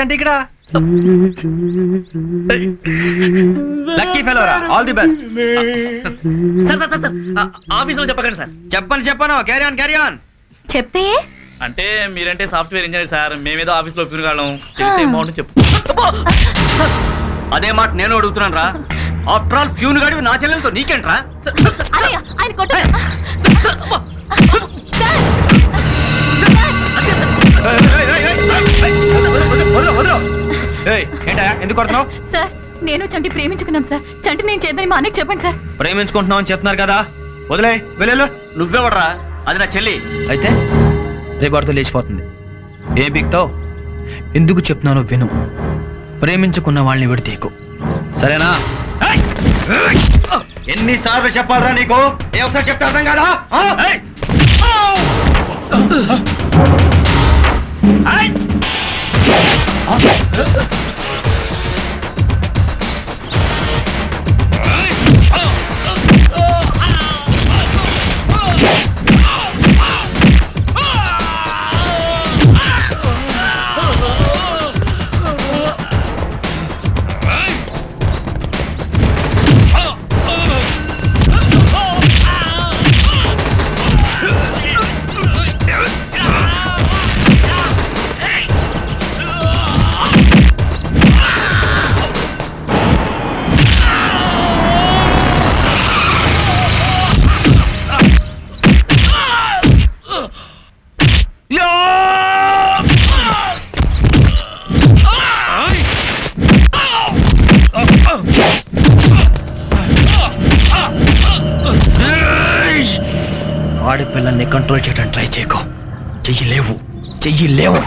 చంటి ఇక్కడ? లక్కీ ఫెలోరా, all the best. ఆఫీసులో చెప్పకండి సార్. చెప్పను. Carry on. చెప్తే అంటే మీరంటే సాఫ్ట్వేర్ ఇంజనీర్ సార్, మేమేదో ఆఫీస్లో పిరుగాళ్ళం. చెప్పు. అదే మాట నేను అడుగుతున్నాను రా. ఆఫ్టర్ ఆల్ ప్యూన్ గాడివి నా చెల్లెలతో నీకేంట్రా? ఏంటా ఎందుకు కొడుతున్నావు? సార్ నేను చంటి ప్రేమించుకున్నాం సార్. చంటి నేను చేద్దాం మా అన్నకి చెప్పండి సార్. ప్రేమించుకుంటున్నావు అని చెప్తున్నారు కదా, వదిలే వెళ్ళేళ్ళు. నువ్వెవడరా? అది నా చెల్లి. అయితే రేపటితో లేచిపోతుంది. ఏం బిక్తావు? ఎందుకు చెప్తున్నానో విను. ప్రేమించుకున్న వాళ్ళని విడితేకు, సరేనా? ఎన్నిసార్లు చెప్పాలరా నీకు? ఏ ఒకసారి చెప్తే అర్థం కదా? ఆడపిల్లల్ని కంట్రోల్ చేయడం ట్రై చేయకు. చెయ్యి లేవు.